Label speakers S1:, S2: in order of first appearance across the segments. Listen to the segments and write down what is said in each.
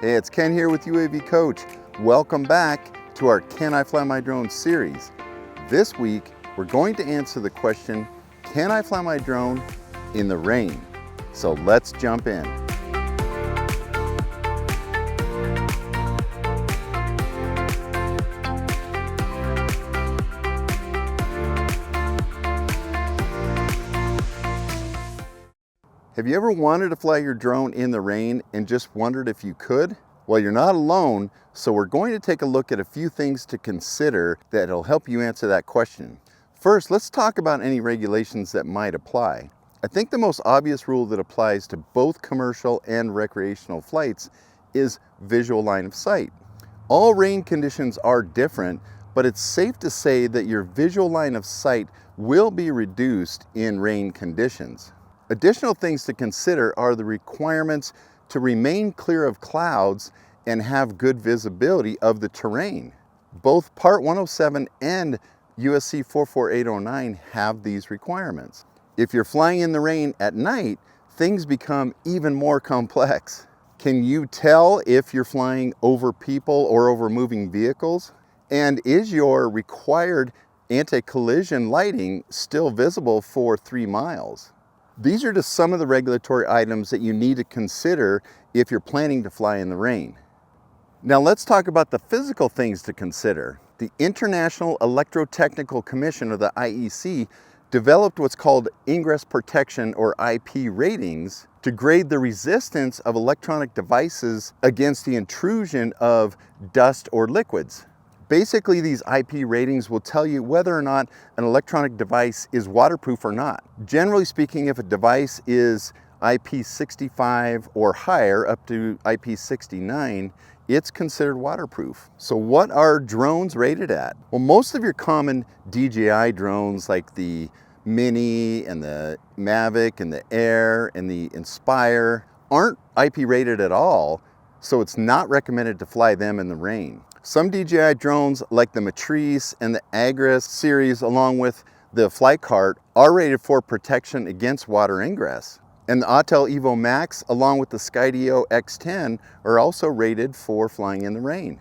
S1: Hey, it's Ken here with UAV Coach. Welcome back to our Can I Fly My Drone series. This week, we're going to answer the question, can I fly my drone in the rain? So let's jump in. Have you ever wanted to fly your drone in the rain and just wondered if you could? Well, you're not alone, so we're going to take a look at a few things to consider that'll help you answer that question. First, let's talk about any regulations that might apply. I think the most obvious rule that applies to both commercial and recreational flights is visual line of sight. All rain conditions are different, but it's safe to say that your visual line of sight will be reduced in rain conditions. Additional things to consider are the requirements to remain clear of clouds and have good visibility of the terrain. Both Part 107 and USC 44809 have these requirements. If you're flying in the rain at night, things become even more complex. Can you tell if you're flying over people or over moving vehicles? And is your required anti-collision lighting still visible for 3 miles? These are just some of the regulatory items that you need to consider if you're planning to fly in the rain. Now let's talk about the physical things to consider. The International Electrotechnical Commission, or the IEC, developed what's called ingress protection, or IP ratings, to grade the resistance of electronic devices against the intrusion of dust or liquids. Basically, these IP ratings will tell you whether or not an electronic device is waterproof or not. Generally speaking, if a device is IP65 or higher, up to IP69, it's considered waterproof. So what are drones rated at? Well, most of your common DJI drones, like the Mini and the Mavic and the Air and the Inspire, aren't IP rated at all, so it's not recommended to fly them in the rain. Some DJI drones, like the Matrice and the Agris series, along with the Flight Cart, are rated for protection against water ingress. And the Autel Evo Max, along with the Skydio X10, are also rated for flying in the rain.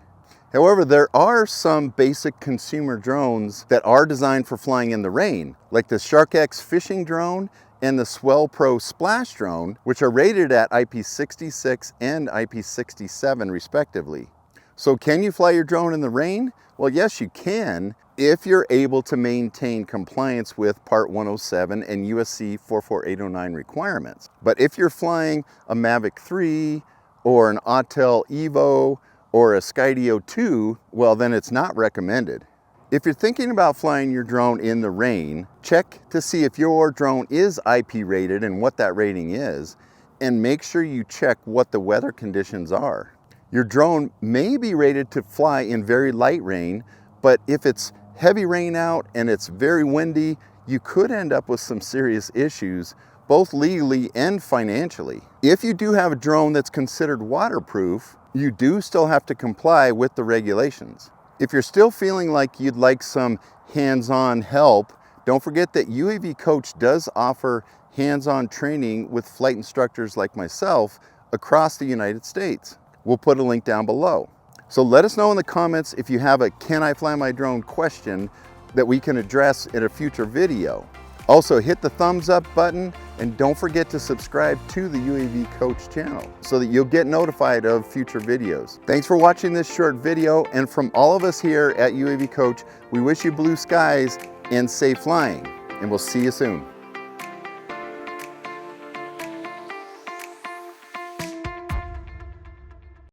S1: However, there are some basic consumer drones that are designed for flying in the rain, like the SharkX fishing drone and the Swell Pro splash drone, which are rated at IP66 and IP67 respectively. So can you fly your drone in the rain? Well, yes, you can, if you're able to maintain compliance with Part 107 and USC 44809 requirements. But if you're flying a Mavic 3 or an Autel Evo or a Skydio 2, well, then it's not recommended. If you're thinking about flying your drone in the rain, check to see if your drone is IP rated and what that rating is, and make sure you check what the weather conditions are. Your drone may be rated to fly in very light rain, but if it's heavy rain out and it's very windy, you could end up with some serious issues, both legally and financially. If you do have a drone that's considered waterproof, you do still have to comply with the regulations. If you're still feeling like you'd like some hands-on help, don't forget that UAV Coach does offer hands-on training with flight instructors like myself across the United States. We'll put a link down below. So let us know in the comments if you have a "Can I fly my drone" question that we can address in a future video. Also, hit the thumbs up button and don't forget to subscribe to the UAV Coach channel so that you'll get notified of future videos. Thanks for watching this short video, and from all of us here at UAV Coach, we wish you blue skies and safe flying, and we'll see you soon.